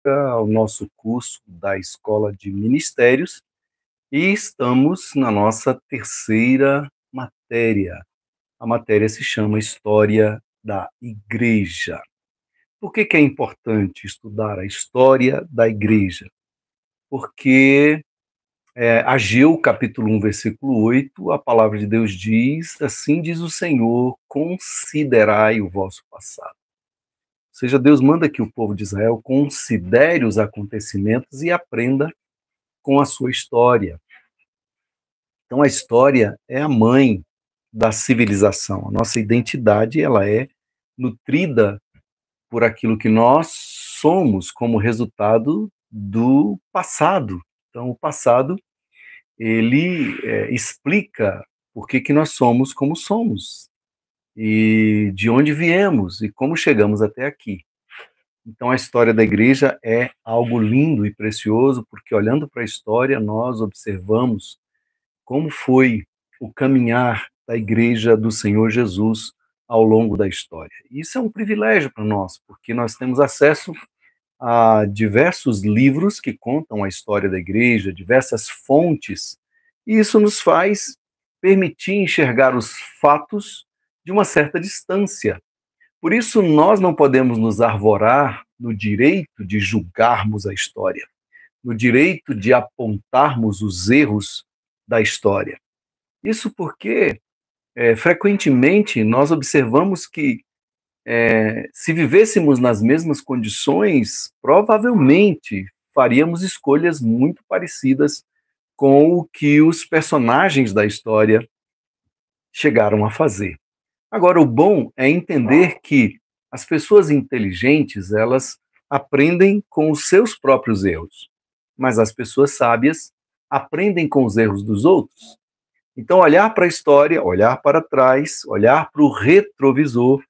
ao nosso curso da Escola de Ministérios e estamos na nossa terceira matéria. A matéria se chama História da Igreja. Por que é importante estudar a história da Igreja? Porque Ageu, capítulo 1, versículo 8, a palavra de Deus diz, assim diz o Senhor, considerai o vosso passado. Ou seja, Deus manda que o povo de Israel considere os acontecimentos e aprenda com a sua história. Então, a história é a mãe da civilização. A nossa identidade, ela é nutrida por aquilo que nós somos como resultado do passado. Então, o passado, ele explica por que nós somos como somos e de onde viemos e como chegamos até aqui. Então, a história da igreja é algo lindo e precioso, porque olhando para a história, nós observamos como foi o caminhar da igreja do Senhor Jesus ao longo da história. Isso é um privilégio para nós, porque nós temos acesso a diversos livros que contam a história da igreja, diversas fontes, e isso nos faz permitir enxergar os fatos de uma certa distância. Por isso, nós não podemos nos arvorar no direito de julgarmos a história, no direito de apontarmos os erros da história. Isso porque, frequentemente, nós observamos que, se vivêssemos nas mesmas condições, provavelmente faríamos escolhas muito parecidas com o que os personagens da história chegaram a fazer. Agora, o bom é entender que as pessoas inteligentes, elas aprendem com os seus próprios erros, mas as pessoas sábias aprendem com os erros dos outros. Então, olhar para a história, olhar para trás, olhar para o retrovisor,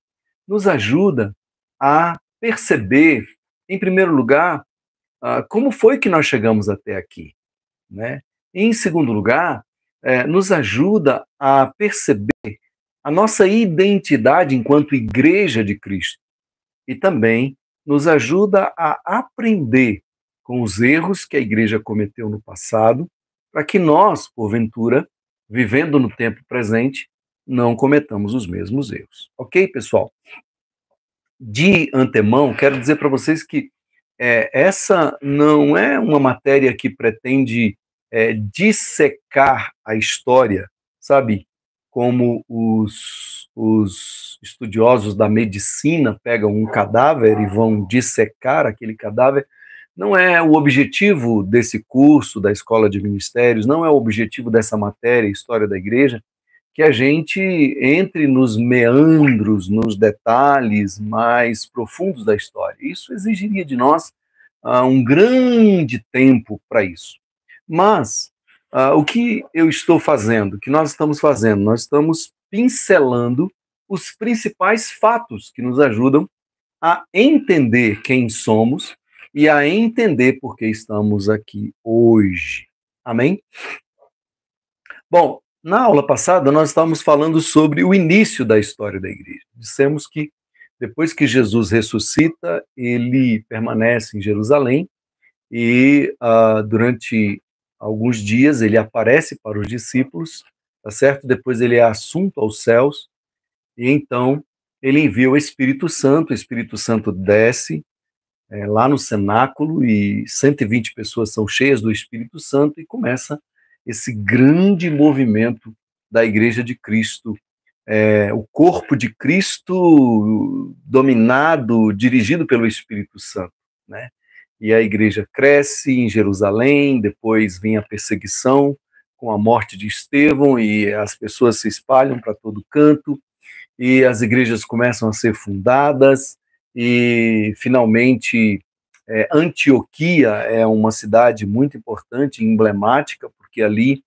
nos ajuda a perceber, em primeiro lugar, como foi que nós chegamos até aqui, né? Em segundo lugar, nos ajuda a perceber a nossa identidade enquanto Igreja de Cristo e também nos ajuda a aprender com os erros que a Igreja cometeu no passado, para que nós, porventura, vivendo no tempo presente, não cometamos os mesmos erros. Ok, pessoal? De antemão, quero dizer para vocês que essa não é uma matéria que pretende dissecar a história, sabe? Como os estudiosos da medicina pegam um cadáver e vão dissecar aquele cadáver. Não é o objetivo desse curso da Escola de Ministérios, não é o objetivo dessa matéria, História da Igreja, que a gente entre nos meandros, nos detalhes mais profundos da história. Isso exigiria de nós um grande tempo para isso. Mas o que eu estou fazendo, o que nós estamos fazendo? Nós estamos pincelando os principais fatos que nos ajudam a entender quem somos e a entender por que estamos aqui hoje. Amém? Bom, na aula passada nós estávamos falando sobre o início da história da igreja. Dissemos que depois que Jesus ressuscita, ele permanece em Jerusalém e durante alguns dias ele aparece para os discípulos, tá certo? Depois ele é assunto aos céus e então ele envia o Espírito Santo desce lá no cenáculo e 120 pessoas são cheias do Espírito Santo e começa esse grande movimento da Igreja de Cristo, o corpo de Cristo dominado, dirigido pelo Espírito Santo, né? E a igreja cresce em Jerusalém, depois vem a perseguição com a morte de Estevão e as pessoas se espalham para todo canto e as igrejas começam a ser fundadas e finalmente Antioquia é uma cidade muito importante, emblemática, porque ali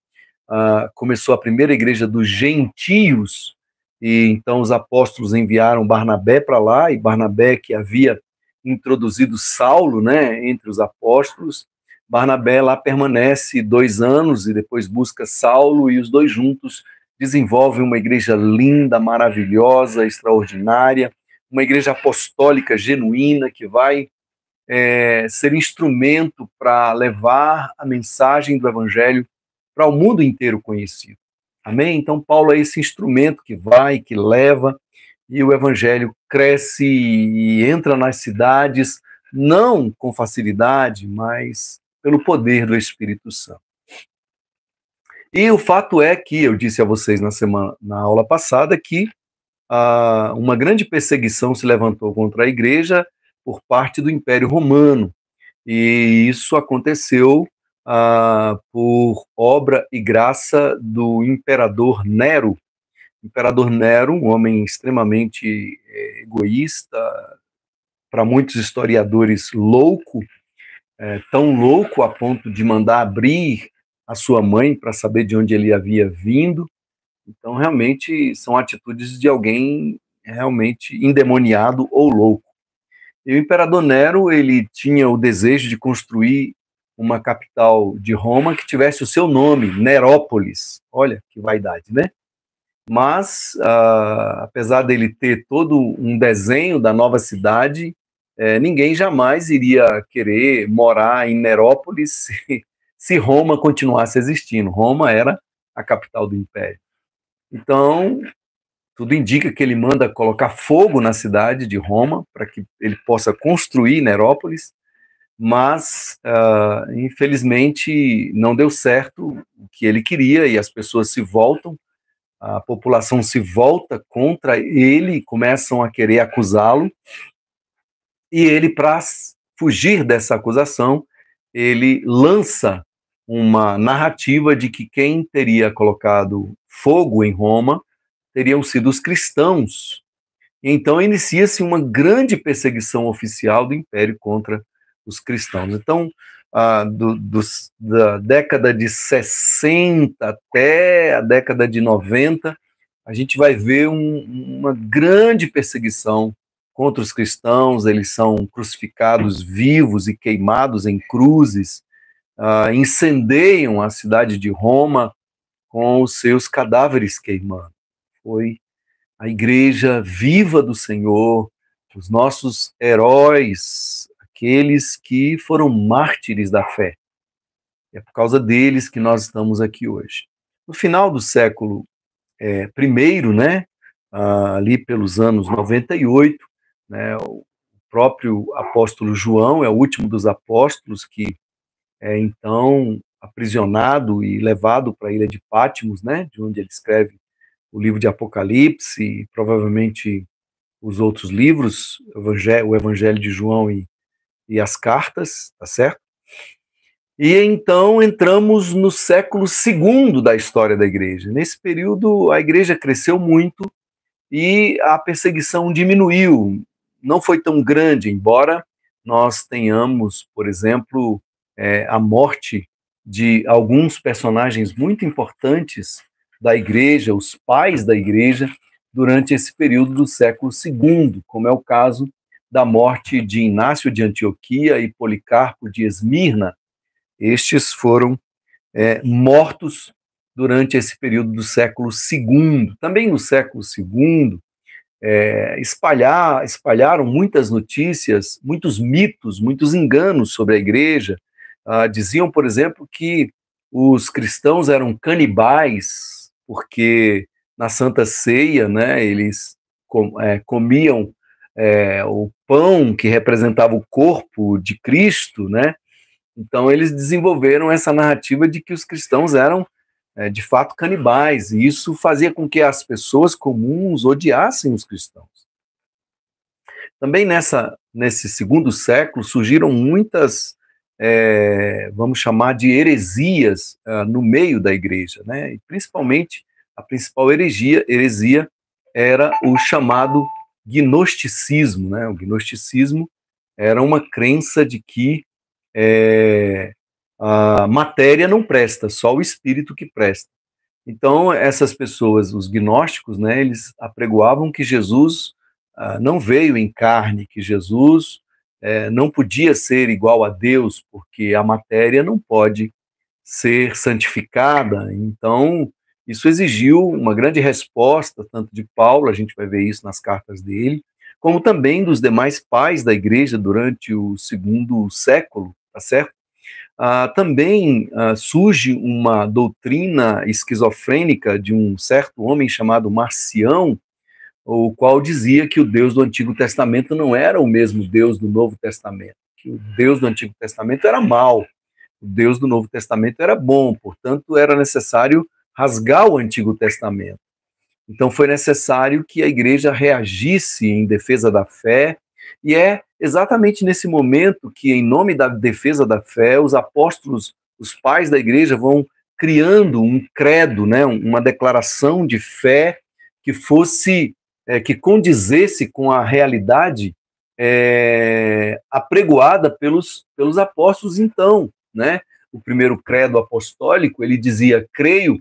começou a primeira igreja dos gentios, e então os apóstolos enviaram Barnabé para lá, e Barnabé, que havia introduzido Saulo, né, entre os apóstolos, Barnabé lá permanece 2 anos e depois busca Saulo, e os dois juntos desenvolvem uma igreja linda, maravilhosa, extraordinária, uma igreja apostólica genuína que vai ser instrumento para levar a mensagem do Evangelho para o mundo inteiro conhecido. Amém? Então, Paulo é esse instrumento que vai, que leva, e o Evangelho cresce e entra nas cidades, não com facilidade, mas pelo poder do Espírito Santo. E o fato é que, eu disse a vocês na aula passada, que uma grande perseguição se levantou contra a igreja por parte do Império Romano. E isso aconteceu por obra e graça do imperador Nero. O imperador Nero, um homem extremamente egoísta, para muitos historiadores louco, tão louco a ponto de mandar abrir a sua mãe para saber de onde ele havia vindo. Então, realmente, são atitudes de alguém realmente endemoniado ou louco. E o imperador Nero, ele tinha o desejo de construir uma capital de Roma que tivesse o seu nome, Nerópolis. Olha que vaidade, né? Mas, apesar dele ter todo um desenho da nova cidade, ninguém jamais iria querer morar em Nerópolis se Roma continuasse existindo. Roma era a capital do império. Então, tudo indica que ele manda colocar fogo na cidade de Roma para que ele possa construir Nerópolis, mas, infelizmente, não deu certo o que ele queria e as pessoas se voltam, a população se volta contra ele, começam a querer acusá-lo, e ele, para fugir dessa acusação, ele lança uma narrativa de que quem teria colocado fogo em Roma teriam sido os cristãos. Então inicia-se uma grande perseguição oficial do Império contra os cristãos. Então, da década de 60 até a década de 90, a gente vai ver uma grande perseguição contra os cristãos. Eles são crucificados vivos e queimados em cruzes, incendeiam a cidade de Roma com os seus cadáveres queimando. Foi a igreja viva do Senhor, os nossos heróis, aqueles que foram mártires da fé. É por causa deles que nós estamos aqui hoje. No final do século I, né, ali pelos anos 98, né, o próprio apóstolo João é o último dos apóstolos que é então aprisionado e levado para a ilha de Patmos, né, de onde ele escreve o livro de Apocalipse e provavelmente os outros livros, o Evangelho de João e as cartas, tá certo? E então entramos no século II da história da igreja. Nesse período, a igreja cresceu muito e a perseguição diminuiu. Não foi tão grande, embora nós tenhamos, por exemplo, a morte de alguns personagens muito importantes da igreja, os pais da igreja, durante esse período do século II, como é o caso da morte de Inácio de Antioquia e Policarpo de Esmirna. Estes foram mortos durante esse período do século II. Também no século II, espalharam muitas notícias, muitos mitos, muitos enganos sobre a igreja. Diziam, por exemplo, que os cristãos eram canibais, porque na Santa Ceia, né, eles comiam o pão que representava o corpo de Cristo, né? Então eles desenvolveram essa narrativa de que os cristãos eram de fato canibais, e isso fazia com que as pessoas comuns odiassem os cristãos. Também nesse segundo século surgiram muitas, vamos chamar de heresias no meio da igreja, né? E principalmente a principal heresia era o chamado gnosticismo, né? O gnosticismo era uma crença de que a matéria não presta, só o espírito que presta. Então, essas pessoas, os gnósticos, né, eles apregoavam que Jesus não veio em carne, que Jesus não podia ser igual a Deus, porque a matéria não pode ser santificada. Então, isso exigiu uma grande resposta, tanto de Paulo, a gente vai ver isso nas cartas dele, como também dos demais pais da igreja durante o segundo século, tá certo? Também surge uma doutrina esquizofrênica de um certo homem chamado Marcião, o qual dizia que o Deus do Antigo Testamento não era o mesmo Deus do Novo Testamento, que o Deus do Antigo Testamento era mau, o Deus do Novo Testamento era bom, portanto era necessário rasgar o Antigo Testamento. Então foi necessário que a igreja reagisse em defesa da fé, e é exatamente nesse momento que, em nome da defesa da fé, os apóstolos, os pais da igreja, vão criando um credo, né, uma declaração de fé que fosse, que condizesse com a realidade apregoada pelos apóstolos então, né? O primeiro credo apostólico, ele dizia: creio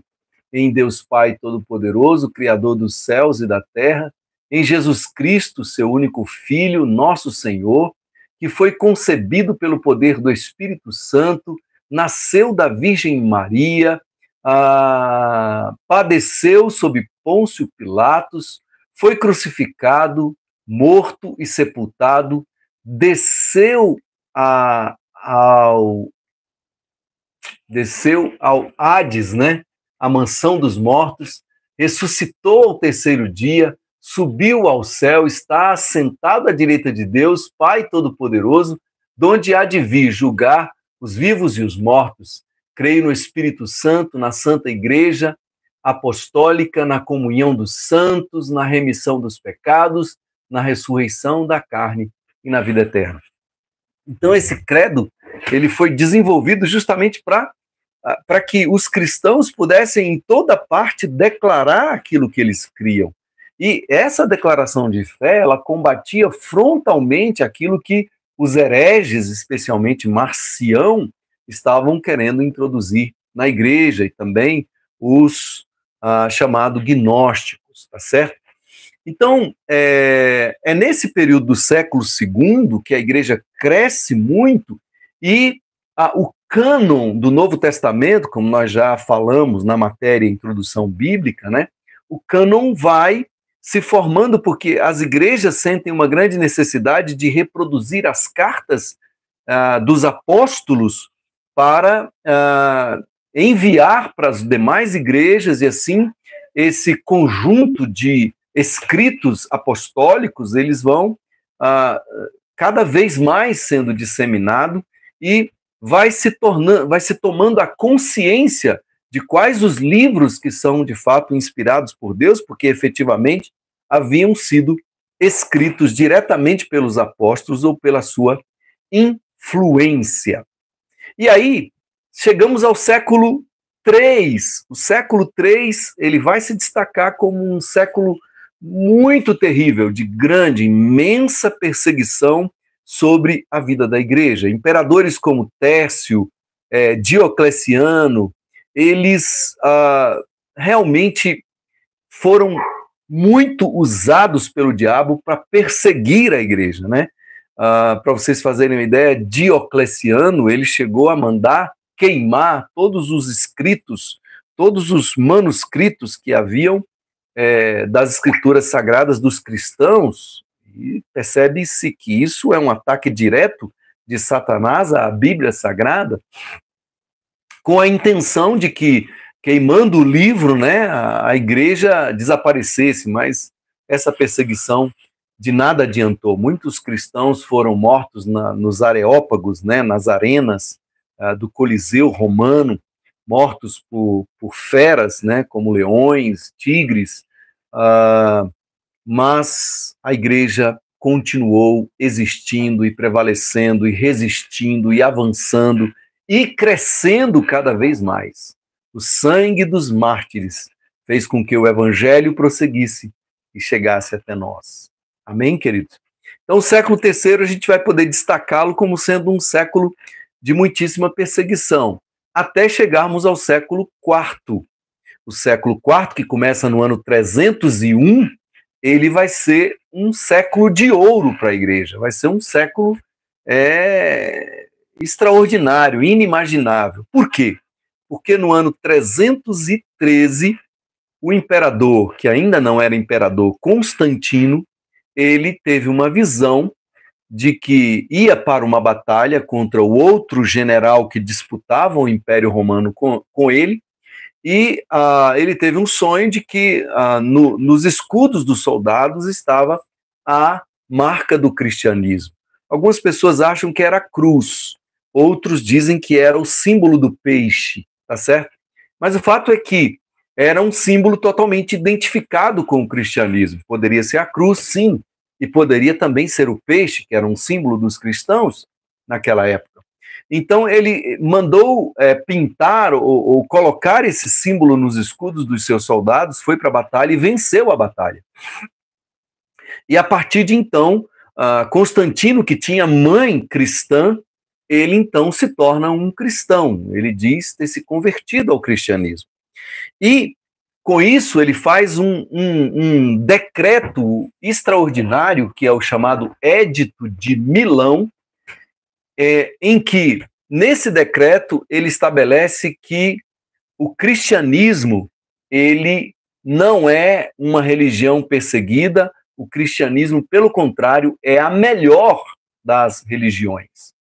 em Deus Pai Todo-Poderoso, Criador dos céus e da terra, em Jesus Cristo, seu único Filho, nosso Senhor, que foi concebido pelo poder do Espírito Santo, nasceu da Virgem Maria, padeceu sob Pôncio Pilatos, foi crucificado, morto e sepultado, desceu ao Hades, né? A mansão dos mortos, ressuscitou ao terceiro dia, subiu ao céu, está assentado à direita de Deus, Pai Todo-Poderoso, donde há de vir julgar os vivos e os mortos. Creio no Espírito Santo, na Santa Igreja Apostólica, na comunhão dos santos, na remissão dos pecados, na ressurreição da carne e na vida eterna. Então esse credo, ele foi desenvolvido justamente para que os cristãos pudessem em toda parte declarar aquilo que eles criam. E essa declaração de fé, ela combatia frontalmente aquilo que os hereges, especialmente Marcião, estavam querendo introduzir na igreja, e também os chamados gnósticos, tá certo? Então, é nesse período do século II que a igreja cresce muito e o cânon do Novo Testamento, como nós já falamos na matéria Introdução Bíblica, né? O cânon vai se formando porque as igrejas sentem uma grande necessidade de reproduzir as cartas dos apóstolos para enviar para as demais igrejas, e assim esse conjunto de escritos apostólicos, eles vão cada vez mais sendo disseminado e vai se tomando a consciência de quais os livros que são de fato inspirados por Deus, porque efetivamente haviam sido escritos diretamente pelos apóstolos ou pela sua influência. E aí chegamos ao século III. O século III, ele vai se destacar como um século muito terrível, de grande, imensa perseguição sobre a vida da igreja. Imperadores como Tércio, Diocleciano, eles realmente foram muito usados pelo diabo para perseguir a igreja, né? Para vocês fazerem uma ideia, Diocleciano, ele chegou a mandar queimar todos os escritos, todos os manuscritos que haviam das escrituras sagradas dos cristãos, e percebe-se que isso é um ataque direto de Satanás à Bíblia Sagrada, com a intenção de que, queimando o livro, né, a igreja desaparecesse, mas essa perseguição de nada adiantou. Muitos cristãos foram mortos nos areópagos, né, nas arenas do Coliseu romano, mortos por feras, né, como leões, tigres, mas a igreja continuou existindo e prevalecendo e resistindo e avançando e crescendo cada vez mais. O sangue dos mártires fez com que o evangelho prosseguisse e chegasse até nós. Amém, queridos? Então, o século III a gente vai poder destacá-lo como sendo um século de muitíssima perseguição, até chegarmos ao século IV. O século IV, que começa no ano 301, ele vai ser um século de ouro para a igreja, vai ser um século extraordinário, inimaginável. Por quê? Porque no ano 313, o imperador, que ainda não era imperador, Constantino, ele teve uma visão de que ia para uma batalha contra o outro general que disputava o Império Romano com ele, e ele teve um sonho de que nos escudos dos soldados estava a marca do cristianismo. Algumas pessoas acham que era a cruz, outros dizem que era o símbolo do peixe, tá certo? Mas o fato é que era um símbolo totalmente identificado com o cristianismo. Poderia ser a cruz, sim, e poderia também ser o peixe, que era um símbolo dos cristãos naquela época. Então ele mandou pintar ou colocar esse símbolo nos escudos dos seus soldados, foi para a batalha e venceu a batalha. E a partir de então, Constantino, que tinha mãe cristã, ele então se torna um cristão. Ele diz ter se convertido ao cristianismo. E com isso ele faz um decreto extraordinário, que é o chamado Édito de Milão, em que, nesse decreto, ele estabelece que o cristianismo, ele não é uma religião perseguida, o cristianismo, pelo contrário, é a melhor das religiões.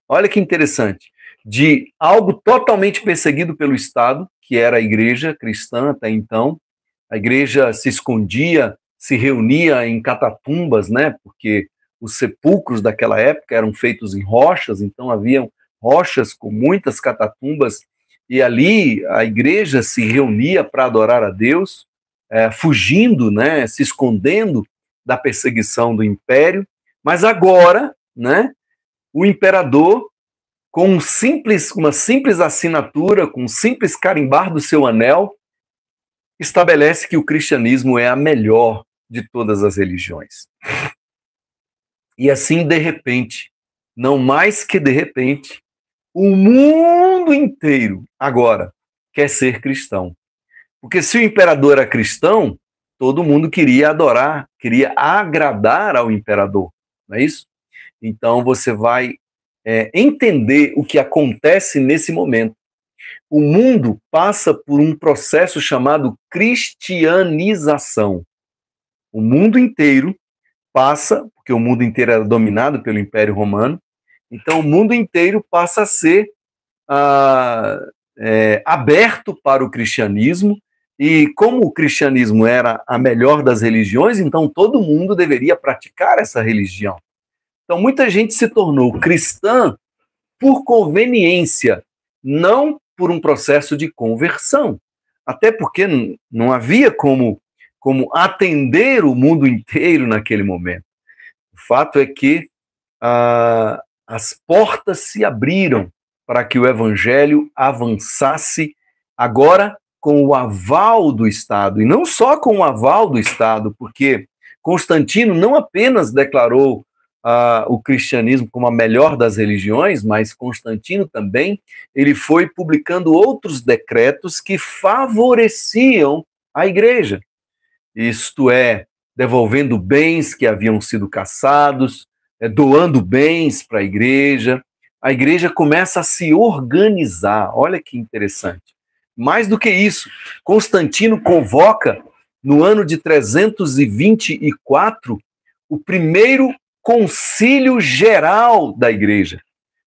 Olha que interessante, de algo totalmente perseguido pelo Estado, que era a igreja cristã até então, a igreja se escondia, se reunia em catatumbas, né, porque os sepulcros daquela época eram feitos em rochas, então haviam rochas com muitas catatumbas, e ali a igreja se reunia para adorar a Deus, fugindo, né, se escondendo da perseguição do império. Mas agora, né, o imperador, com uma simples assinatura, com um simples carimbar do seu anel, estabelece que o cristianismo é a melhor de todas as religiões. E assim, de repente, não mais que de repente, o mundo inteiro agora quer ser cristão. Porque se o imperador era cristão, todo mundo queria adorar, queria agradar ao imperador, não é isso? Então você vai entender o que acontece nesse momento. O mundo passa por um processo chamado cristianização. O mundo inteiro passa, porque o mundo inteiro era dominado pelo Império Romano, então o mundo inteiro passa a ser aberto para o cristianismo, e como o cristianismo era a melhor das religiões, então todo mundo deveria praticar essa religião. Então muita gente se tornou cristã por conveniência, não por um processo de conversão. Até porque não havia como atender o mundo inteiro naquele momento. O fato é que as portas se abriram para que o evangelho avançasse agora com o aval do Estado, e não só com o aval do Estado, porque Constantino não apenas declarou o cristianismo como a melhor das religiões, mas Constantino também, ele foi publicando outros decretos que favoreciam a igreja, isto é, devolvendo bens que haviam sido caçados, doando bens para a igreja começa a se organizar. Olha que interessante. Mais do que isso, Constantino convoca, no ano de 324, o primeiro concílio geral da igreja,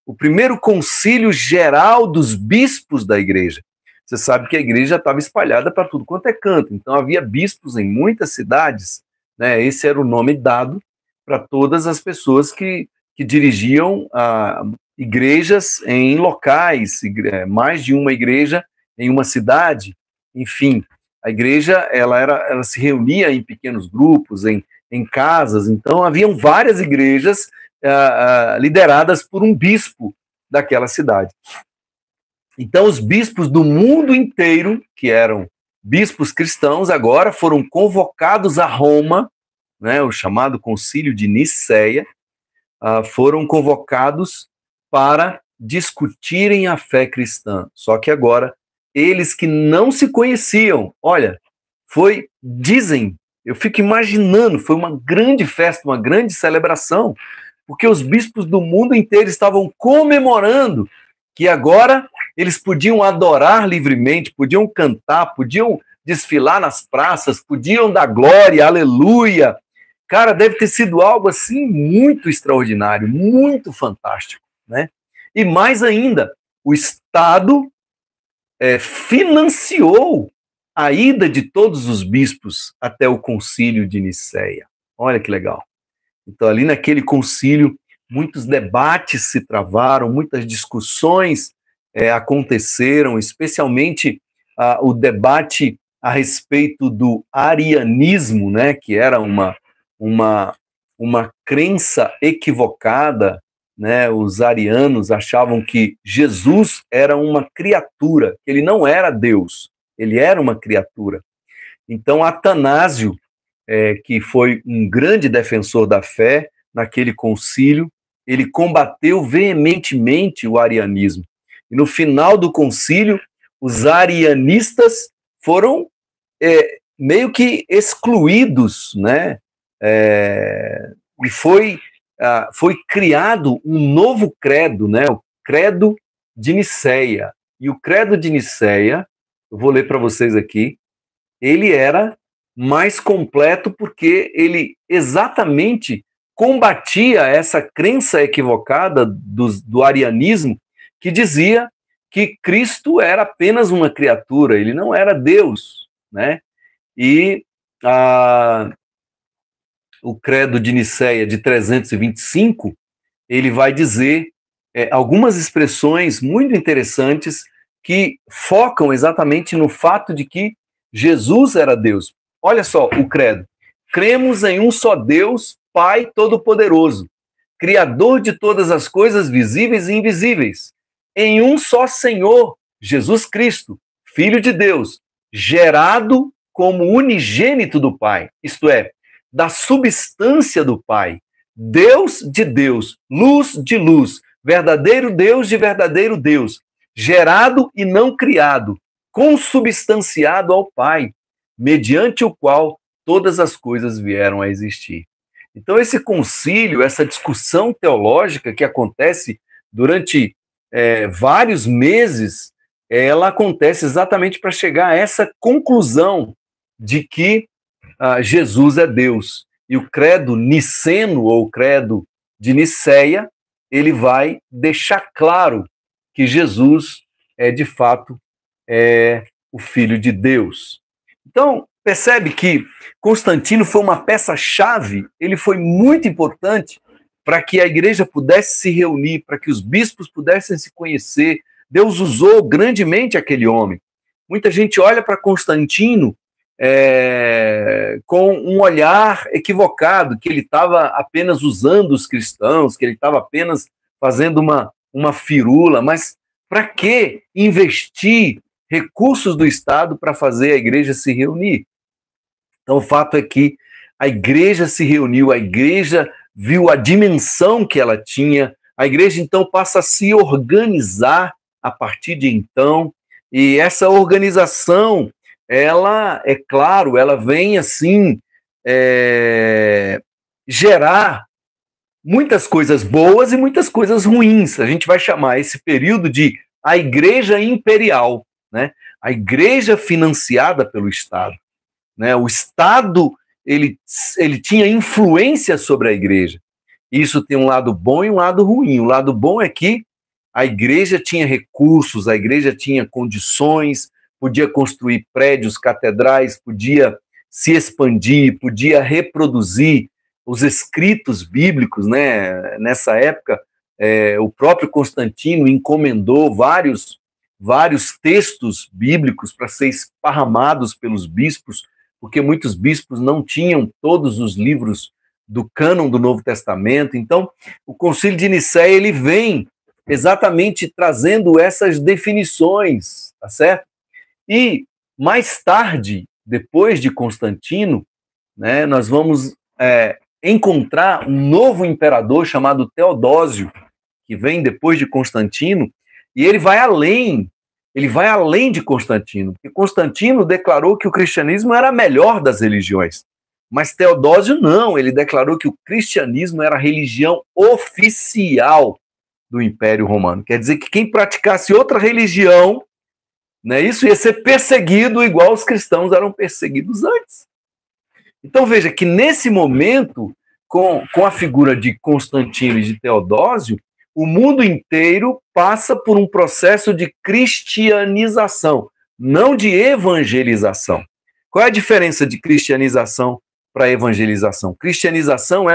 o primeiro concílio geral dos bispos da igreja. Você sabe que a igreja estava espalhada para tudo quanto é canto, então havia bispos em muitas cidades, né? Esse era o nome dado para todas as pessoas que dirigiam igrejas em locais, mais de uma igreja em uma cidade, enfim. A igreja ela se reunia em pequenos grupos, em casas, então haviam várias igrejas lideradas por um bispo daquela cidade. Então os bispos do mundo inteiro, que eram bispos cristãos, agora foram convocados a Roma, né, o chamado Concílio de Nicéia, foram convocados para discutirem a fé cristã. Só que agora, eles que não se conheciam, olha, dizem, eu fico imaginando, foi uma grande festa, uma grande celebração, porque os bispos do mundo inteiro estavam comemorando que agora eles podiam adorar livremente, podiam cantar, podiam desfilar nas praças, podiam dar glória, aleluia, Cara, deve ter sido algo assim muito extraordinário, muito fantástico, né? E mais ainda, o Estado financiou a ida de todos os bispos até o concílio de Nicéia. Olha que legal. Então, ali naquele concílio, muitos debates se travaram, muitas discussões aconteceram, especialmente o debate a respeito do arianismo, né, que era uma crença equivocada, né? Os arianos achavam que Jesus era uma criatura, que ele não era Deus, ele era uma criatura. Então, Atanásio, que foi um grande defensor da fé naquele concílio, ele combateu veementemente o arianismo. E no final do concílio, os arianistas foram meio que excluídos, né? E foi criado um novo credo, né? O Credo de Nicéia. E o Credo de Nicéia, eu vou ler para vocês aqui, ele era mais completo porque ele exatamente combatia essa crença equivocada do arianismo, que dizia que Cristo era apenas uma criatura, ele não era Deus, né? E o Credo de Nicéia de 325, ele vai dizer algumas expressões muito interessantes que focam exatamente no fato de que Jesus era Deus. Olha só o credo. Cremos em um só Deus, Pai Todo-Poderoso, Criador de todas as coisas visíveis e invisíveis, em um só Senhor, Jesus Cristo, Filho de Deus, gerado como unigênito do Pai, isto é, da substância do Pai, Deus de Deus, luz de luz, verdadeiro Deus de verdadeiro Deus, gerado e não criado, consubstanciado ao Pai, mediante o qual todas as coisas vieram a existir. Então, esse concílio, essa discussão teológica que acontece durante vários meses, ela acontece exatamente para chegar a essa conclusão de que Jesus é Deus. E o credo niceno, ou credo de Nicéia, ele vai deixar claro que Jesus de fato, o Filho de Deus. Então, percebe que Constantino foi uma peça-chave, ele foi muito importante para que a igreja pudesse se reunir, para que os bispos pudessem se conhecer. Deus usou grandemente aquele homem. Muita gente olha para Constantino com um olhar equivocado, que ele estava apenas usando os cristãos, que ele estava apenas fazendo uma firula, mas para que investir recursos do Estado para fazer a igreja se reunir? Então, o fato é que a igreja se reuniu, a igreja viu a dimensão que ela tinha, a igreja, então, passa a se organizar a partir de então, e essa organização, ela, é claro, ela vem, assim, gerar muitas coisas boas e muitas coisas ruins. A gente vai chamar esse período de a Igreja Imperial, né? A igreja financiada pelo Estado, né? O Estado, ele tinha influência sobre a igreja. Isso tem um lado bom e um lado ruim. O lado bom é que a igreja tinha recursos, a igreja tinha condições, podia construir prédios, catedrais, podia se expandir, podia reproduzir os escritos bíblicos, né? Nessa época, o próprio Constantino encomendou vários textos bíblicos para ser esparramados pelos bispos, porque muitos bispos não tinham todos os livros do cânon do Novo Testamento. Então, o Concílio de Nicéia, ele vem exatamente trazendo essas definições, tá certo? E mais tarde, depois de Constantino, né, nós vamos encontrar um novo imperador chamado Teodósio, que vem depois de Constantino, e ele vai além de Constantino, porque Constantino declarou que o cristianismo era a melhor das religiões, mas Teodósio não, ele declarou que o cristianismo era a religião oficial do Império Romano. Quer dizer que quem praticasse outra religião, né, isso ia ser perseguido igual os cristãos eram perseguidos antes. Então veja que nesse momento, com a figura de Constantino e de Teodósio, o mundo inteiro passa por um processo de cristianização, não de evangelização. Qual é a diferença de cristianização para evangelização? Cristianização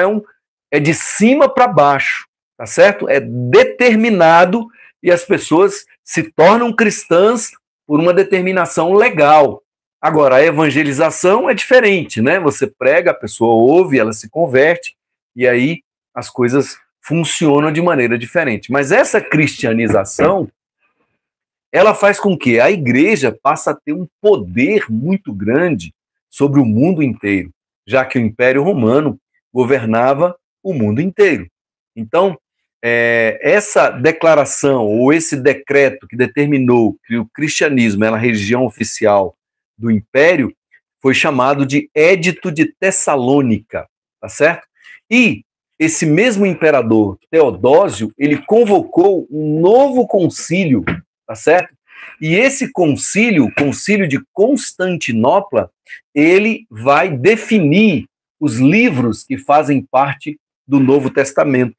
é de cima para baixo, tá certo? É determinado e as pessoas se tornam cristãs por uma determinação legal. Agora, a evangelização é diferente, né? Você prega, a pessoa ouve, ela se converte, e aí as coisas funcionam de maneira diferente. Mas essa cristianização, ela faz com que a igreja passe a ter um poder muito grande sobre o mundo inteiro, já que o Império Romano governava o mundo inteiro. Então, essa declaração ou esse decreto que determinou que o cristianismo era a religião oficial do Império foi chamado de Édito de Tessalônica, tá certo? E esse mesmo imperador, Teodósio, ele convocou um novo concílio, tá certo? E esse concílio, o concílio de Constantinopla, ele vai definir os livros que fazem parte do Novo Testamento.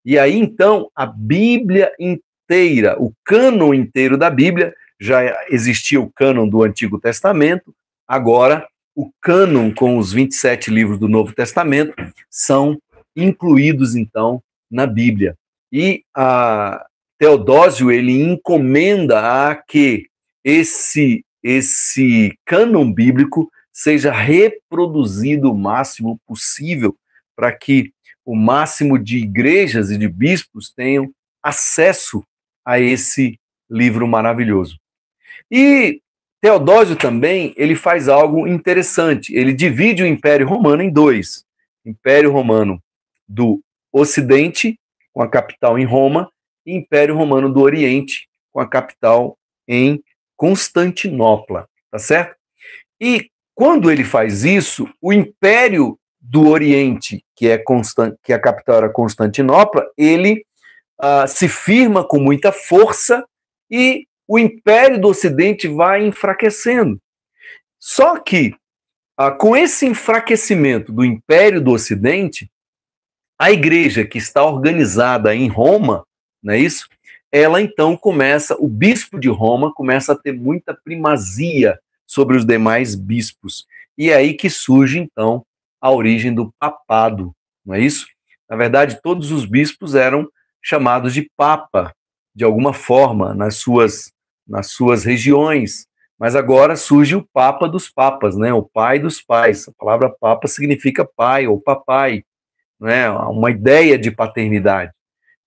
E aí, então, a Bíblia inteira, o cânon inteiro da Bíblia, já existia o cânon do Antigo Testamento, agora o cânon com os 27 livros do Novo Testamento são incluídos, então, na Bíblia. E a Teodósio, ele encomenda a que esse cânon bíblico seja reproduzido o máximo possível para que o máximo de igrejas e de bispos tenham acesso a esse livro maravilhoso. E Teodósio também, ele faz algo interessante, ele divide o Império Romano em dois. Império Romano do Ocidente, com a capital em Roma, e Império Romano do Oriente, com a capital em Constantinopla, tá certo? E quando ele faz isso, o Império do Oriente, que a capital era Constantinopla, ele se firma com muita força e o Império do Ocidente vai enfraquecendo. Só que, com esse enfraquecimento do Império do Ocidente, a igreja que está organizada em Roma, não é isso? Ela então o bispo de Roma começa a ter muita primazia sobre os demais bispos. E é aí que surge então a origem do papado, não é isso? Na verdade, todos os bispos eram chamados de papa, de alguma forma, nas suas regiões. Mas agora surge o papa dos papas, né? O pai dos pais. A palavra papa significa pai ou papai, né? Uma ideia de paternidade.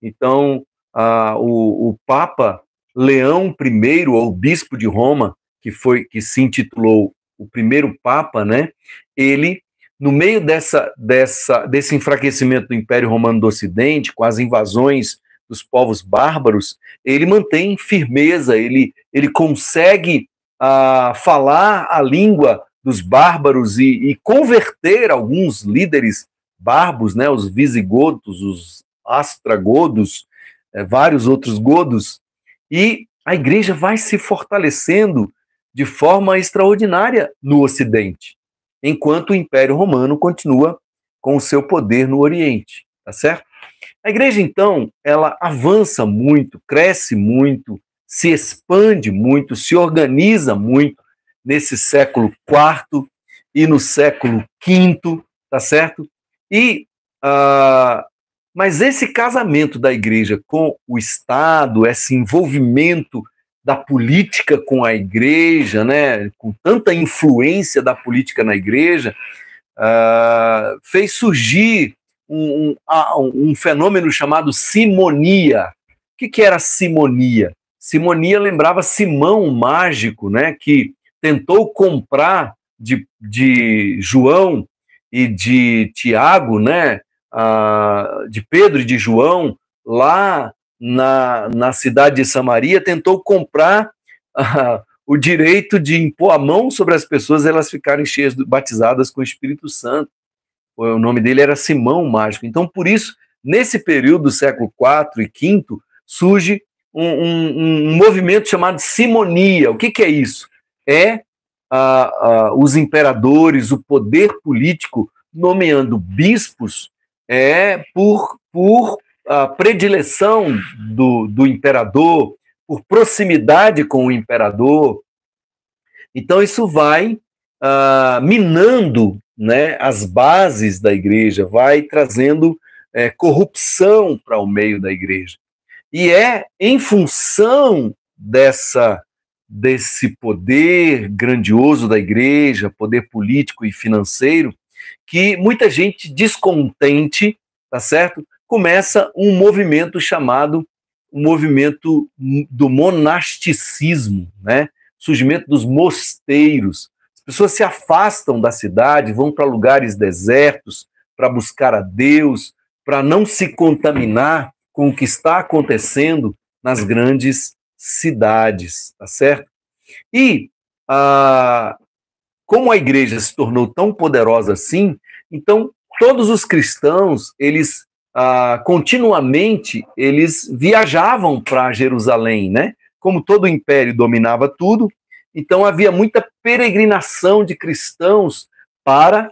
Então, o Papa Leão I, ou bispo de Roma, que se intitulou o primeiro Papa, né? Ele, no meio desse enfraquecimento do Império Romano do Ocidente, com as invasões dos povos bárbaros, ele mantém firmeza, ele consegue falar a língua dos bárbaros e converter alguns líderes bárbaros, né, os visigodos, os astragodos, vários outros godos, e a igreja vai se fortalecendo de forma extraordinária no Ocidente, enquanto o Império Romano continua com o seu poder no Oriente, tá certo? A igreja, então, ela avança muito, cresce muito, se expande muito, se organiza muito nesse século IV e no século V, tá certo? Mas esse casamento da igreja com o Estado, esse envolvimento da política com a igreja, né, com tanta influência da política na igreja, fez surgir um fenômeno chamado simonia. O que era simonia? Simonia lembrava Simão o mágico, né, que tentou comprar de João e de Tiago, né, de Pedro e de João, lá na cidade de Samaria, tentou comprar o direito de impor a mão sobre as pessoas e elas ficarem cheias, batizadas com o Espírito Santo. O nome dele era Simão o Mágico. Então, por isso, nesse período do século IV e V, surge um movimento chamado simonia. O que é isso? É os imperadores, o poder político, nomeando bispos por predileção do imperador, por proximidade com o imperador. Então, isso vai minando, né, as bases da igreja, vai trazendo corrupção para o meio da igreja. E é em função desse poder grandioso da igreja, poder político e financeiro, que muita gente descontente, tá certo? Começa um movimento chamado o movimento do monasticismo, né? Surgimento dos mosteiros. As pessoas se afastam da cidade, vão para lugares desertos para buscar a Deus, para não se contaminar com o que está acontecendo nas grandes cidades, tá certo? E como a igreja se tornou tão poderosa assim, então todos os cristãos, eles continuamente, eles viajavam para Jerusalém, né? Como todo o império dominava tudo, então havia muita peregrinação de cristãos para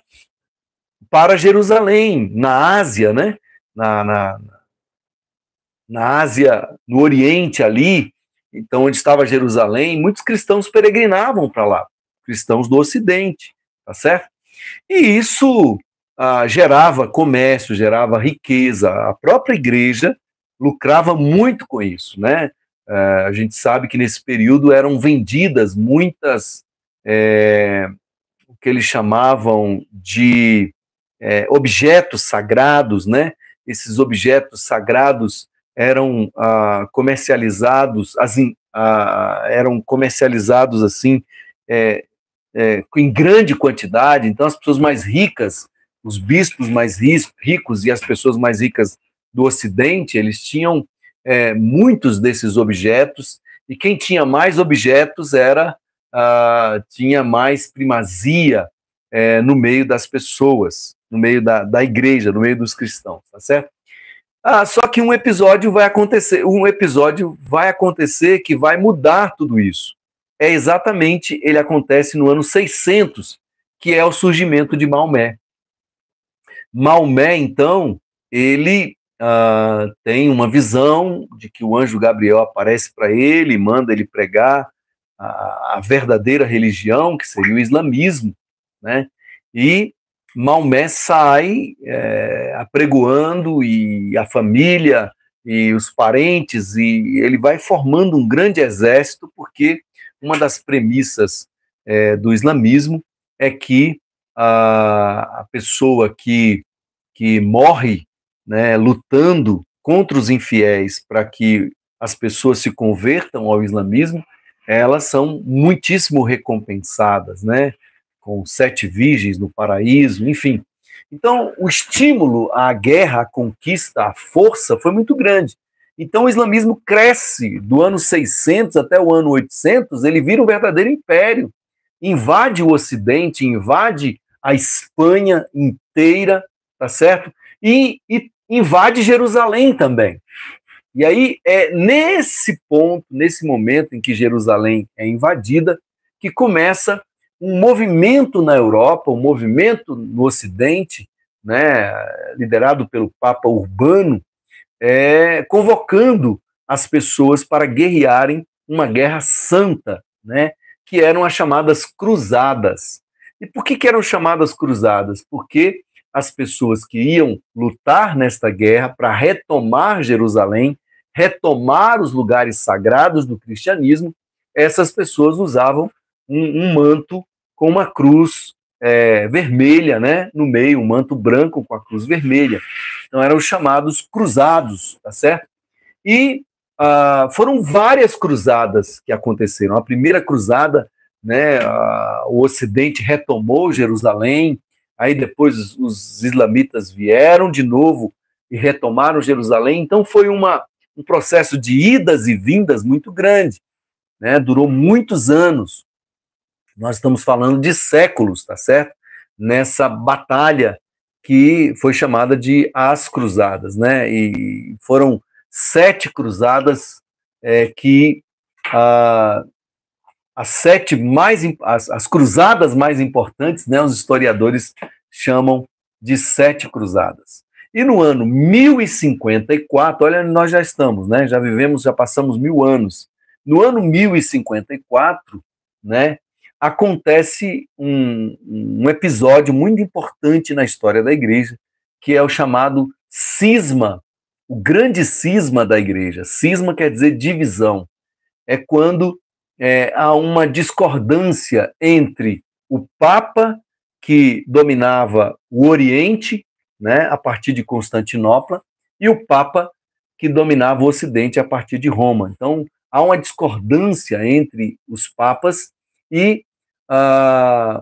Jerusalém, na Ásia, né? Na Ásia, no Oriente ali, então onde estava Jerusalém, muitos cristãos peregrinavam para lá, cristãos do Ocidente, tá certo? E isso gerava comércio, gerava riqueza, a própria igreja lucrava muito com isso, né? A gente sabe que nesse período eram vendidas muitas, o que eles chamavam de objetos sagrados, né? Esses objetos sagrados eram comercializados, assim, em grande quantidade. Então as pessoas mais ricas, os bispos mais ricos e as pessoas mais ricas do Ocidente, eles tinham muitos desses objetos, e quem tinha mais objetos tinha mais primazia no meio das pessoas, no meio da igreja, no meio dos cristãos, tá certo? Só que um episódio vai acontecer que vai mudar tudo isso. Ele acontece no ano 600, que é o surgimento de Maomé. Maomé, então, ele tem uma visão de que o anjo Gabriel aparece para ele, manda ele pregar a verdadeira religião, que seria o islamismo, né? E Maomé sai apregoando, e a família e os parentes, e ele vai formando um grande exército, porque uma das premissas do islamismo é que a pessoa que morre, né, lutando contra os infiéis para que as pessoas se convertam ao islamismo, elas são muitíssimo recompensadas, né, com 7 virgens no paraíso, enfim. Então, o estímulo à guerra, à conquista, à força foi muito grande. Então, o islamismo cresce do ano 600 até o ano 800, ele vira um verdadeiro império, invade o Ocidente, invade a Espanha inteira, tá certo? E invade Jerusalém também. E aí é nesse ponto, nesse momento em que Jerusalém é invadida, que começa um movimento na Europa, um movimento no Ocidente, né, liderado pelo Papa Urbano, convocando as pessoas para guerrearem uma guerra santa, né, que eram as chamadas cruzadas. E por que eram chamadas cruzadas? Porque as pessoas que iam lutar nesta guerra para retomar Jerusalém, retomar os lugares sagrados do cristianismo, essas pessoas usavam um manto com uma cruz vermelha, né, no meio, um manto branco com a cruz vermelha. Então eram os chamados cruzados, tá certo? E foram várias cruzadas que aconteceram. A primeira cruzada, né, o Ocidente retomou Jerusalém, aí depois os islamitas vieram de novo e retomaram Jerusalém. Então foi um processo de idas e vindas muito grande, né? Durou muitos anos. Nós estamos falando de séculos, tá certo? Nessa batalha que foi chamada de As Cruzadas, né? E foram 7 cruzadas que as cruzadas mais importantes, né, os historiadores chamam de 7 cruzadas. E no ano 1054, olha, nós já estamos, né, já passamos 1000 anos. No ano 1054, né, acontece um episódio muito importante na história da igreja, que é o chamado cisma, o grande cisma da igreja. Cisma quer dizer divisão. É quando há uma discordância entre o Papa, que dominava o Oriente, né, a partir de Constantinopla, e o Papa, que dominava o Ocidente a partir de Roma. Então, há uma discordância entre os papas e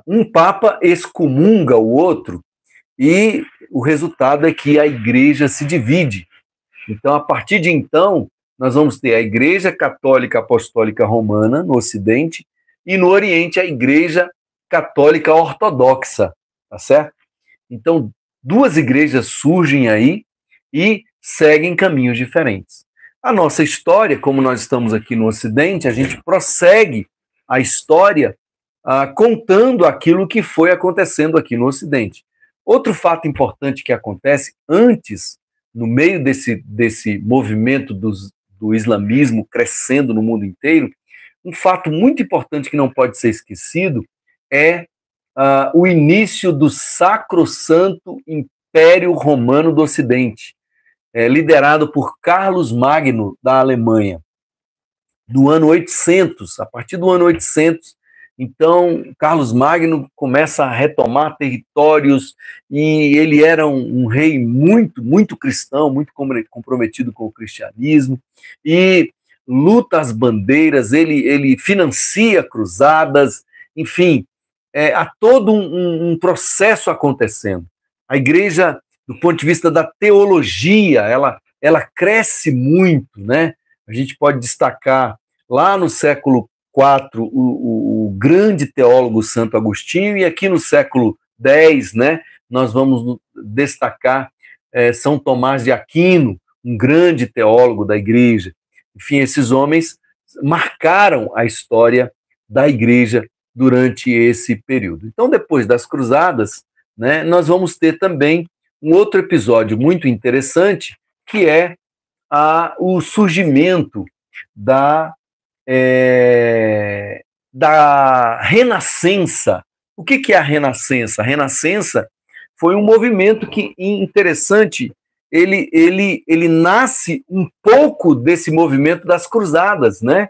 um Papa excomunga o outro, e o resultado é que a igreja se divide. Então, a partir de então, nós vamos ter a Igreja Católica Apostólica Romana no Ocidente e no Oriente a Igreja Católica Ortodoxa, tá certo? Então, duas igrejas surgem aí e seguem caminhos diferentes. A nossa história, como nós estamos aqui no Ocidente, a gente prossegue a história contando aquilo que foi acontecendo aqui no Ocidente. Outro fato importante que acontece antes, no meio desse movimento do islamismo crescendo no mundo inteiro, um fato muito importante que não pode ser esquecido é o início do Sacrosanto Império Romano do Ocidente, liderado por Carlos Magno, da Alemanha, do ano 800. A partir do ano 800, então, Carlos Magno começa a retomar territórios e ele era um rei muito, muito cristão, muito comprometido com o cristianismo e luta as bandeiras, ele financia cruzadas, enfim, há todo um processo acontecendo. A igreja, do ponto de vista da teologia, ela cresce muito, né? A gente pode destacar lá no século IV o grande teólogo Santo Agostinho, e aqui no século X, né, nós vamos destacar São Tomás de Aquino, um grande teólogo da igreja. Enfim, esses homens marcaram a história da igreja durante esse período. Então, depois das cruzadas, né, nós vamos ter também um outro episódio muito interessante, que é o surgimento da Renascença. O que é a Renascença? A Renascença foi um movimento que, interessante, ele nasce um pouco desse movimento das cruzadas, né?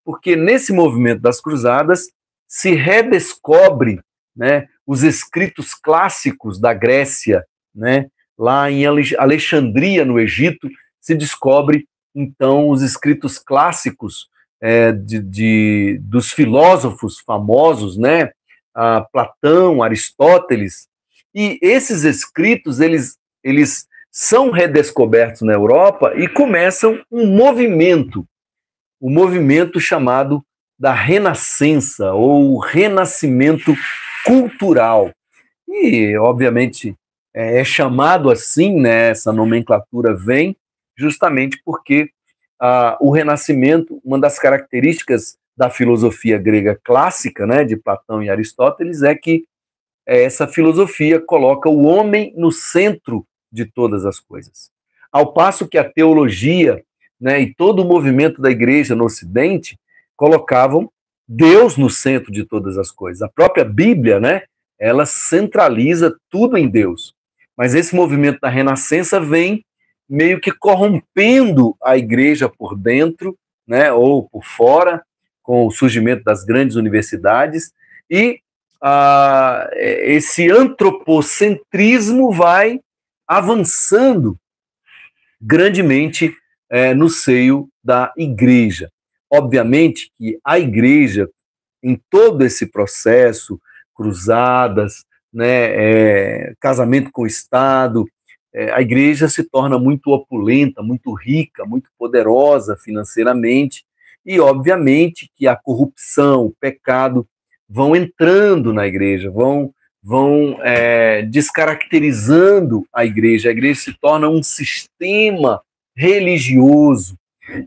Porque nesse movimento das cruzadas se redescobre, né, os escritos clássicos da Grécia, né? Lá em Alexandria, no Egito, se descobre, então, os escritos clássicos dos filósofos famosos, né? Platão, Aristóteles, e esses escritos, eles são redescobertos na Europa e começam um movimento chamado da Renascença, ou Renascimento Cultural. E, obviamente, é chamado assim, né? Essa nomenclatura vem justamente porque o Renascimento, uma das características da filosofia grega clássica, né, de Platão e Aristóteles, é que essa filosofia coloca o homem no centro de todas as coisas. Ao passo que a teologia, né, e todo o movimento da igreja no Ocidente colocavam Deus no centro de todas as coisas. A própria Bíblia, né, ela centraliza tudo em Deus. Mas esse movimento da Renascença vem meio que corrompendo a igreja por dentro, né, ou por fora, com o surgimento das grandes universidades, e esse antropocentrismo vai avançando grandemente no seio da igreja. Obviamente que a igreja, em todo esse processo, cruzadas, né, casamento com o Estado, a igreja se torna muito opulenta, muito rica, muito poderosa financeiramente, e obviamente que a corrupção, o pecado vão entrando na igreja, vão descaracterizando a igreja se torna um sistema religioso,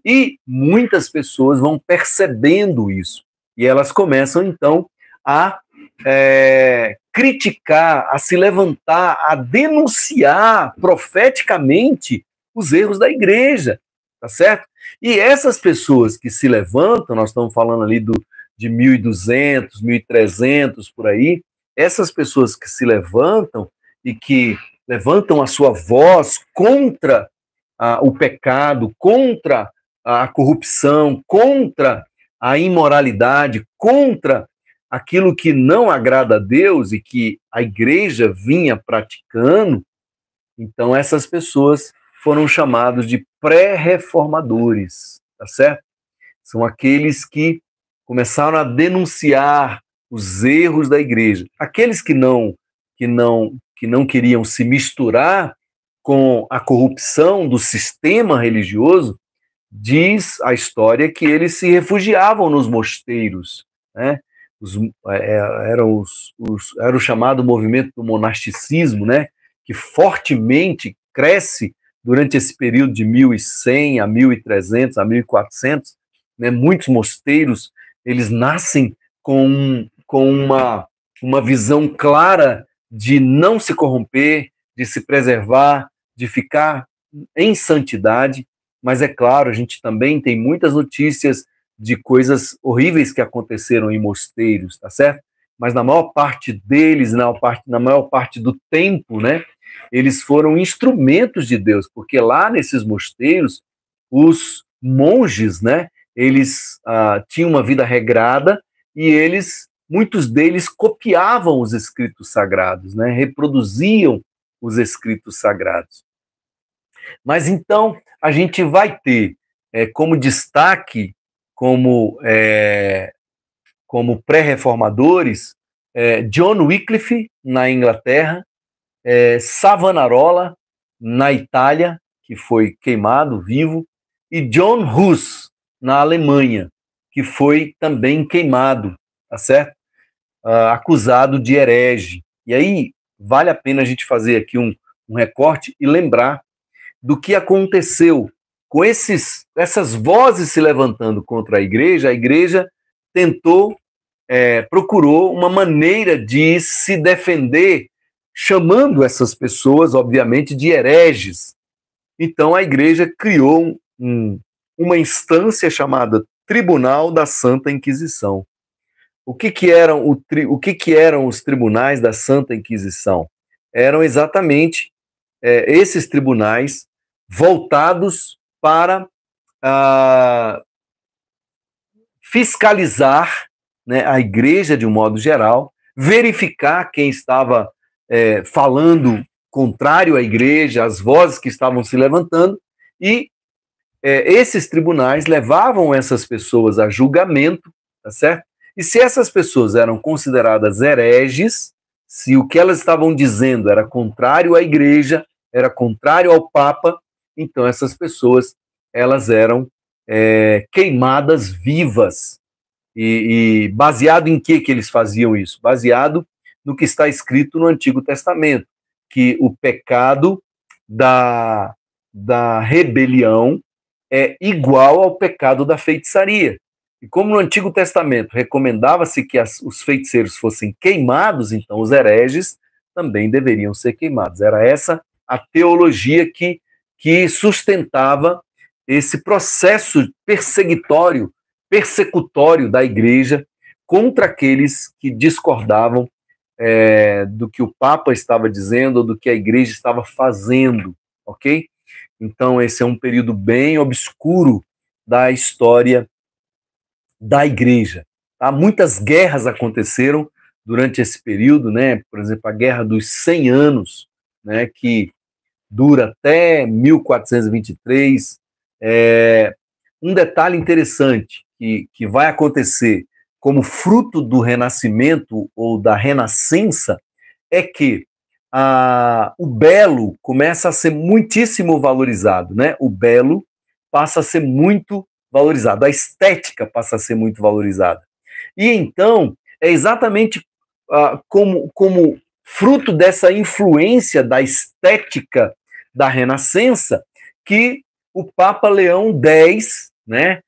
e muitas pessoas vão percebendo isso, E elas começam, então, a criticar, a se levantar, a denunciar profeticamente os erros da igreja, tá certo? E essas pessoas que se levantam, nós estamos falando ali de 1200, 1300, por aí, essas pessoas que se levantam e que levantam a sua voz contra o pecado, contra a corrupção, contra a imoralidade, contra aquilo que não agrada a Deus e que a igreja vinha praticando, então essas pessoas foram chamados de pré-reformadores, tá certo? São aqueles que começaram a denunciar os erros da igreja. Aqueles que não queriam se misturar com a corrupção do sistema religioso, diz a história que eles se refugiavam nos mosteiros, né? Era o chamado movimento do monasticismo, né? Que fortemente cresce durante esse período de 1100 a 1300, a 1400, né? Muitos mosteiros, eles nascem com uma visão clara de não se corromper, de se preservar, de ficar em santidade, mas é claro, a gente também tem muitas notícias de coisas horríveis que aconteceram em mosteiros, tá certo? Mas na maior parte deles, na maior parte do tempo, né, eles foram instrumentos de Deus, porque lá nesses mosteiros, os monges, né, eles tinham uma vida regrada e muitos deles copiavam os escritos sagrados, né, reproduziam os escritos sagrados. Mas então a gente vai ter como destaque, como pré-reformadores, John Wycliffe, na Inglaterra, Savonarola, na Itália, que foi queimado vivo, e John Hus, na Alemanha, que foi também queimado, tá certo? Acusado de herege. E aí vale a pena a gente fazer aqui um recorte e lembrar do que aconteceu com essas vozes se levantando contra a igreja procurou uma maneira de se defender, chamando essas pessoas, obviamente, de hereges. Então a igreja criou uma instância chamada Tribunal da Santa Inquisição. O que eram os tribunais da Santa Inquisição? Eram exatamente esses tribunais voltados para fiscalizar, né, a igreja de um modo geral, verificar quem estava falando contrário à igreja, as vozes que estavam se levantando, e esses tribunais levavam essas pessoas a julgamento, tá certo? E se essas pessoas eram consideradas hereges, se o que elas estavam dizendo era contrário à igreja, era contrário ao Papa, então essas pessoas elas eram queimadas vivas. E baseado em que eles faziam isso? Baseado no que está escrito no Antigo Testamento, que o pecado da rebelião é igual ao pecado da feitiçaria. E como no Antigo Testamento recomendava-se que os feiticeiros fossem queimados, então os hereges também deveriam ser queimados. Era essa a teologia que sustentava esse processo persecutório da igreja contra aqueles que discordavam do que o Papa estava dizendo ou do que a igreja estava fazendo, ok? Então esse é um período bem obscuro da história da igreja. Tá? Muitas guerras aconteceram durante esse período, né? Por exemplo, a Guerra dos 100 Anos, né? Que dura até 1423. Um detalhe interessante que vai acontecer como fruto do Renascimento ou da Renascença é que o belo começa a ser muitíssimo valorizado, né? O belo passa a ser muito valorizado, a estética passa a ser muito valorizada. E então, é exatamente como fruto dessa influência da estética da Renascença que o Papa Leão X, né,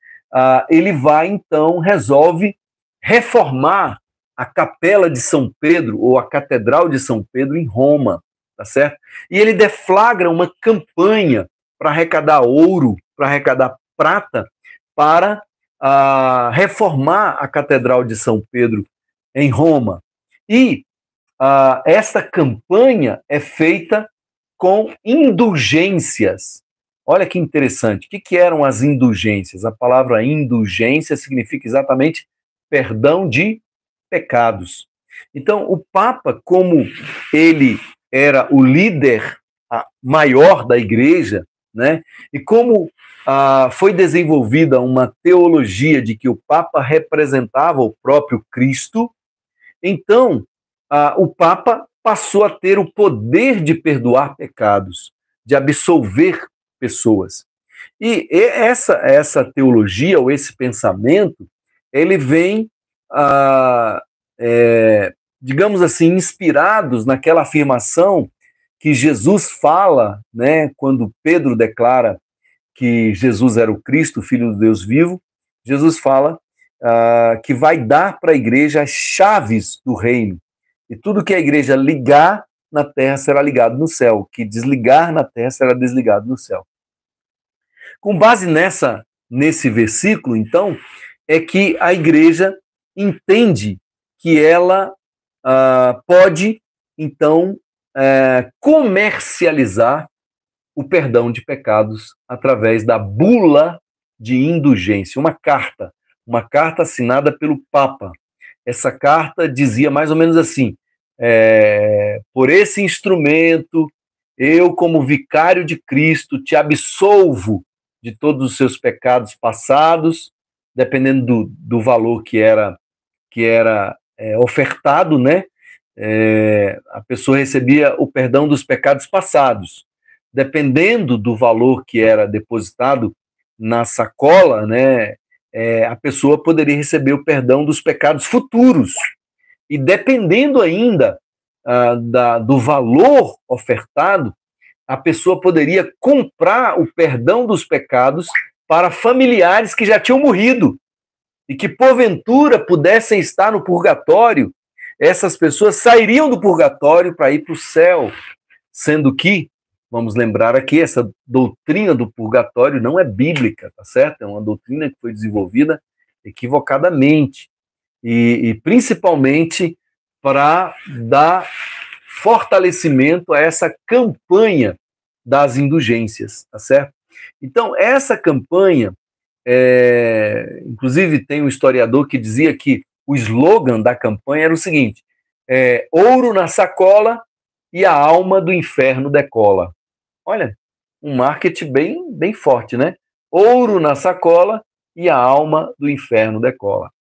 ele vai então, resolve reformar a Capela de São Pedro, ou a Catedral de São Pedro, em Roma, tá certo? E ele deflagra uma campanha para arrecadar ouro, para arrecadar prata, para reformar a Catedral de São Pedro em Roma. E essa campanha é feita com indulgências. Olha que interessante. O que eram as indulgências? A palavra indulgência significa exatamente perdão de pecados. Então, o Papa, como ele era o líder maior da igreja, né, e como foi desenvolvida uma teologia de que o Papa representava o próprio Cristo, então o Papa passou a ter o poder de perdoar pecados, de absolver pessoas. E essa teologia, ou esse pensamento, ele vem, digamos assim, inspirados naquela afirmação que Jesus fala, né, quando Pedro declara que Jesus era o Cristo, o Filho do Deus vivo. Jesus fala que vai dar para a igreja as chaves do reino. E tudo que a igreja ligar na terra será ligado no céu, o que desligar na terra será desligado no céu. Com base nesse versículo, então, é que a igreja entende que ela pode, então, comercializar o perdão de pecados através da bula de indulgência, uma carta assinada pelo Papa. Essa carta dizia mais ou menos assim: por esse instrumento, eu, como vicário de Cristo, te absolvo de todos os seus pecados passados, dependendo do valor que era ofertado, né? A pessoa recebia o perdão dos pecados passados. Dependendo do valor que era depositado na sacola, né, a pessoa poderia receber o perdão dos pecados futuros. E dependendo ainda do valor ofertado, a pessoa poderia comprar o perdão dos pecados para familiares que já tinham morrido e que, porventura, pudessem estar no purgatório. Essas pessoas sairiam do purgatório para ir para o céu, sendo que, vamos lembrar aqui, essa doutrina do purgatório não é bíblica, tá certo? É uma doutrina que foi desenvolvida equivocadamente e principalmente para dar fortalecimento a essa campanha das indulgências, tá certo? Então, essa campanha, inclusive tem um historiador que dizia que o slogan da campanha era o seguinte: ouro na sacola e a alma do inferno decola. Olha, um marketing bem forte, né? Ouro na sacola e a alma do inferno decola.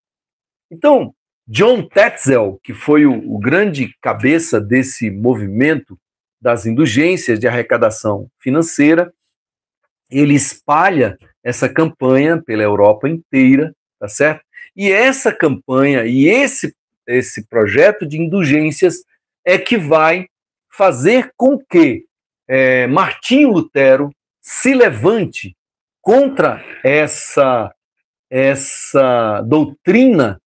Então, John Tetzel, que foi o grande cabeça desse movimento das indulgências de arrecadação financeira, ele espalha essa campanha pela Europa inteira, tá certo? E essa campanha e esse projeto de indulgências é que vai fazer com que Martinho Lutero se levante contra essa doutrina,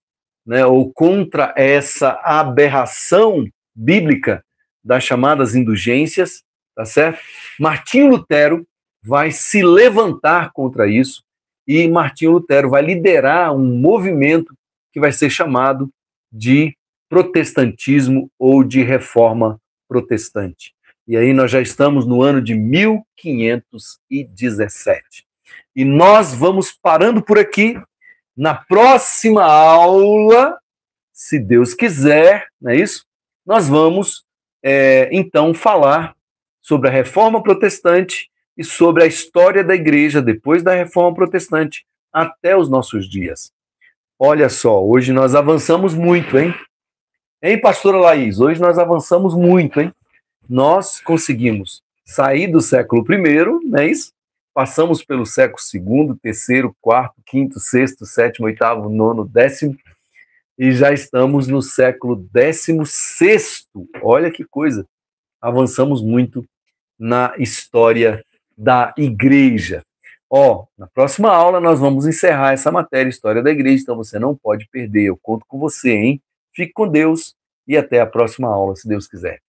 né, ou contra essa aberração bíblica das chamadas indulgências, tá certo? Martinho Lutero vai se levantar contra isso e Martinho Lutero vai liderar um movimento que vai ser chamado de protestantismo ou de reforma protestante. E aí nós já estamos no ano de 1517. E nós vamos parando por aqui. Na próxima aula, se Deus quiser, não é isso? Nós vamos, então, falar sobre a Reforma Protestante e sobre a história da Igreja depois da Reforma Protestante até os nossos dias. Olha só, hoje nós avançamos muito, hein? Hein, pastora Laís? Hoje nós avançamos muito, hein? Nós conseguimos sair do século I, não é isso? Passamos pelo século II, terceiro, quarto, quinto, sexto, sétimo, oitavo, nono, décimo, e já estamos no século XVI. Olha que coisa! Avançamos muito na história da igreja. Na próxima aula nós vamos encerrar essa matéria, História da Igreja, então você não pode perder. Eu conto com você, hein? Fique com Deus e até a próxima aula, se Deus quiser.